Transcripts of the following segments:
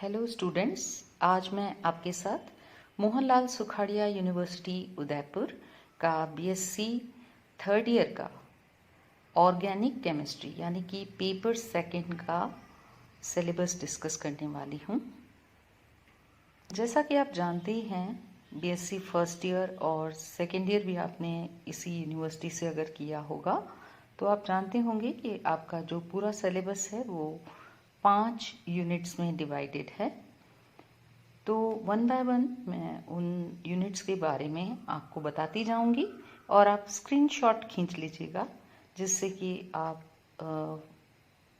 Hello students, आज मैं आपके साथ मोहनलाल सुखाड़िया यूनिवर्सिटी उदयपुर का बीएससी थर्ड ईयर का ऑर्गेनिक केमिस्ट्री यानी कि पेपर सेकंड का सिलेबस डिस्कस करने वाली हूँ। जैसा कि आप जानते ही हैं, बीएससी फर्स्ट ईयर और सेकंड ईयर भी आपने इसी यूनिवर्सिटी से अगर किया होगा तो आप जानते होंगे कि आपका जो पूरा सिलेबस है वो 5 यूनिट्स में डिवाइडेड है। तो वन बाय वन मैं उन यूनिट्स के बारे में आपको बताती जाऊंगी और आप स्क्रीनशॉट खींच लीजिएगा जिससे कि आप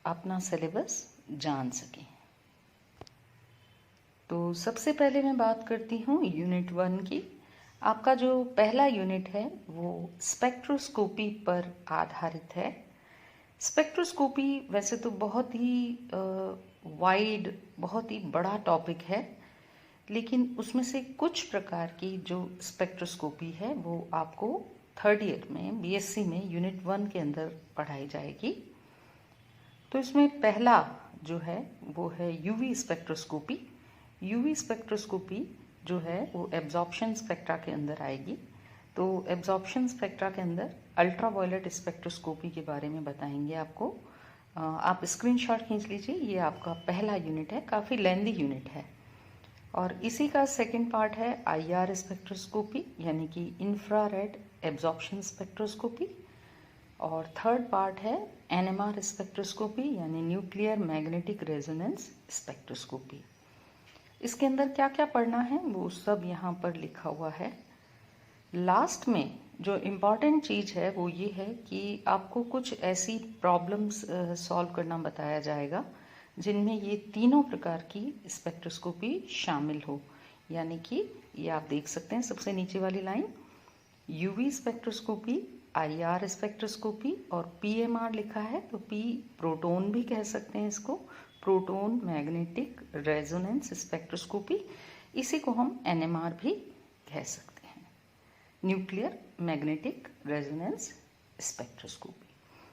अपना सिलेबस जान सकें। तो सबसे पहले मैं बात करती हूँ यूनिट 1 की। आपका जो पहला यूनिट है वो स्पेक्ट्रोस्कोपी पर आधारित है। स्पेक्ट्रोस्कोपी वैसे तो बहुत ही वाइड, बहुत ही बड़ा टॉपिक है, लेकिन उसमें से कुछ प्रकार की जो स्पेक्ट्रोस्कोपी है वो आपको थर्ड ईयर में बीएससी में यूनिट 1 के अंदर पढ़ाई जाएगी। तो इसमें पहला जो है वो है यूवी स्पेक्ट्रोस्कोपी। यूवी स्पेक्ट्रोस्कोपी जो है वो एब्जॉर्प्शन स्पेक्ट्रा के अंदर आएगी। तो एब्जॉर्प्शन स्पेक्ट्रा के अंदर अल्ट्रावायलेट स्पेक्ट्रोस्कोपी के बारे में बताएंगे आपको। आप स्क्रीनशॉट खींच लीजिए, ये आपका पहला यूनिट है, काफ़ी लेंदी यूनिट है। और इसी का सेकंड पार्ट है आईआर स्पेक्ट्रोस्कोपी यानी कि इंफ्रारेड एब्जॉर्प्शन स्पेक्ट्रोस्कोपी। और थर्ड पार्ट है एनएमआर स्पेक्ट्रोस्कोपी यानी न्यूक्लियर मैग्नेटिक रेजोनेंस स्पेक्ट्रोस्कोपी। इसके अंदर क्या क्या पढ़ना है वो सब यहाँ पर लिखा हुआ है। लास्ट में जो इम्पॉर्टेंट चीज़ है वो ये है कि आपको कुछ ऐसी प्रॉब्लम्स सॉल्व करना बताया जाएगा जिनमें ये तीनों प्रकार की स्पेक्ट्रोस्कोपी शामिल हो। यानी कि ये आप देख सकते हैं सबसे नीचे वाली line, UV spectroscopy, IR spectroscopy और पीएमआर लिखा है। तो पी प्रोटॉन भी कह सकते हैं इसको, प्रोटॉन मैग्नेटिक रेजोनेंस स्पेक्ट्रोस्कोपी। इसी को हम एनएमआर भी कह सकते हैं, न्यूक्लियर मैग्नेटिक रेजोनेंस स्पेक्ट्रोस्कोपी।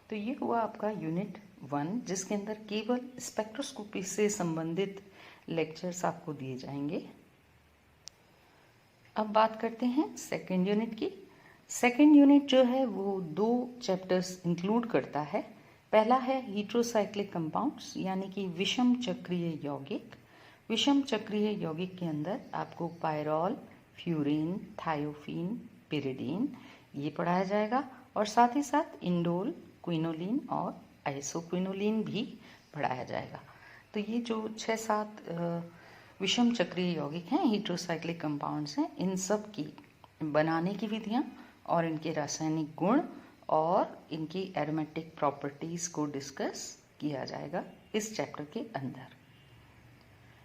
तो ये हुआ आपका यूनिट 1 जिसके अंदर केवल स्पेक्ट्रोस्कोपी से संबंधित लेक्चर्स आपको दिए जाएंगे। अब बात करते हैं सेकेंड यूनिट की। सेकेंड यूनिट जो है वो 2 चैप्टर्स इंक्लूड करता है। पहला है हीट्रोसाइक्लिक कंपाउंड्स यानी कि विषम चक्रीय यौगिक। विषम चक्रीय यौगिक के अंदर आपको पायरॉल, फ्यूरिन, थायोफीन, पिरिडीन ये पढ़ाया जाएगा और साथ ही साथ इंडोल, क्विनोलिन और आइसोक्विनोलिन भी पढ़ाया जाएगा। तो ये जो 6-7 विषम चक्रीय यौगिक हैं, हीट्रोसाइक्लिक कंपाउंड्स हैं, इन सब की बनाने की विधियाँ और इनके रासायनिक गुण और इनकी एरोमेटिक प्रॉपर्टीज़ को डिस्कस किया जाएगा इस चैप्टर के अंदर।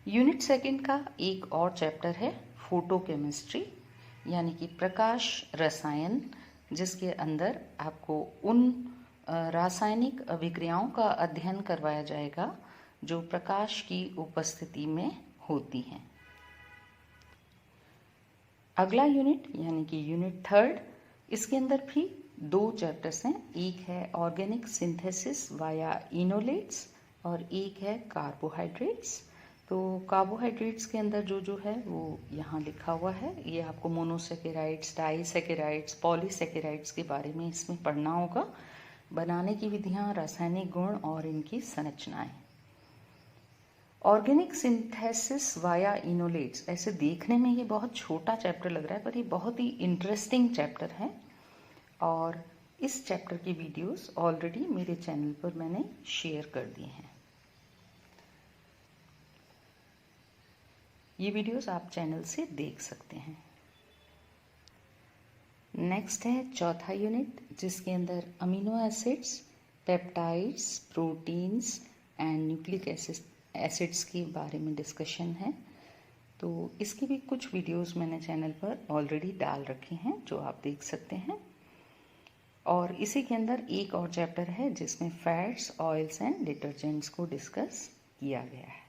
यूनिट सेकंड का एक और चैप्टर है फोटोकेमिस्ट्री यानी कि प्रकाश रसायन, जिसके अंदर आपको उन रासायनिक अभिक्रियाओं का अध्ययन करवाया जाएगा जो प्रकाश की उपस्थिति में होती हैं। अगला यूनिट यानी कि यूनिट थर्ड, इसके अंदर भी 2 चैप्टर्स हैं। एक है ऑर्गेनिक सिंथेसिस वाया इनोलेट्स और एक है कार्बोहाइड्रेट्स। तो कार्बोहाइड्रेट्स के अंदर जो है वो यहाँ लिखा हुआ है। ये आपको मोनोसेकेराइड्स, डाइसेकेराइड्स, पॉलीसेकेराइड्स के बारे में इसमें पढ़ना होगा। बनाने की विधियाँ, रासायनिक गुण और इनकी संरचनाएं। ऑर्गेनिक सिंथेसिस वाया इनोलेट्स, ऐसे देखने में ये बहुत छोटा चैप्टर लग रहा है पर ये बहुत ही इंटरेस्टिंग चैप्टर है और इस चैप्टर की वीडियोस ऑलरेडी मेरे चैनल पर मैंने शेयर कर दिए हैं। ये वीडियोस आप चैनल से देख सकते हैं। नेक्स्ट है चौथा यूनिट जिसके अंदर amino acids, peptides, proteins and nucleic acids के बारे में डिस्कशन है। तो इसकी भी कुछ वीडियोस मैंने चैनल पर ऑलरेडी डाल रखे हैं जो आप देख सकते हैं। और इसी के अंदर एक और चैप्टर है जिसमें फैट्स, ऑयल्स एंड डिटर्जेंट्स को डिस्कस किया गया है।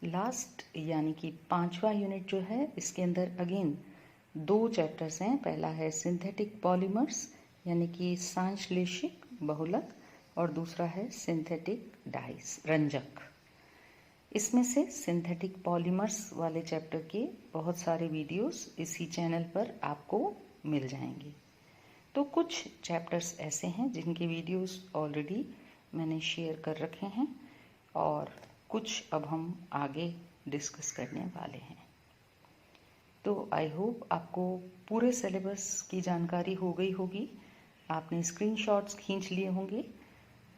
लास्ट यानी कि 5वां यूनिट जो है इसके अंदर अगेन 2 चैप्टर्स हैं। पहला है सिंथेटिक पॉलीमर्स यानी कि सांश्लेषिक बहुलक और दूसरा है सिंथेटिक डाइस, रंजक। इसमें से सिंथेटिक पॉलीमर्स वाले चैप्टर के बहुत सारे वीडियोस इसी चैनल पर आपको मिल जाएंगे। तो कुछ चैप्टर्स ऐसे हैं जिनके वीडियोस ऑलरेडी मैंने शेयर कर रखे हैं और कुछ अब हम आगे डिस्कस करने वाले हैं। तो आई होप आपको पूरे सिलेबस की जानकारी हो गई होगी। आपने स्क्रीनशॉट्स खींच लिए होंगे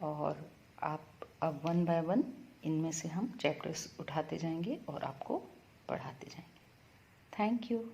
और आप अब वन बाय वन इनमें से हम चैप्टर्स उठाते जाएंगे और आपको पढ़ाते जाएंगे। Thank you.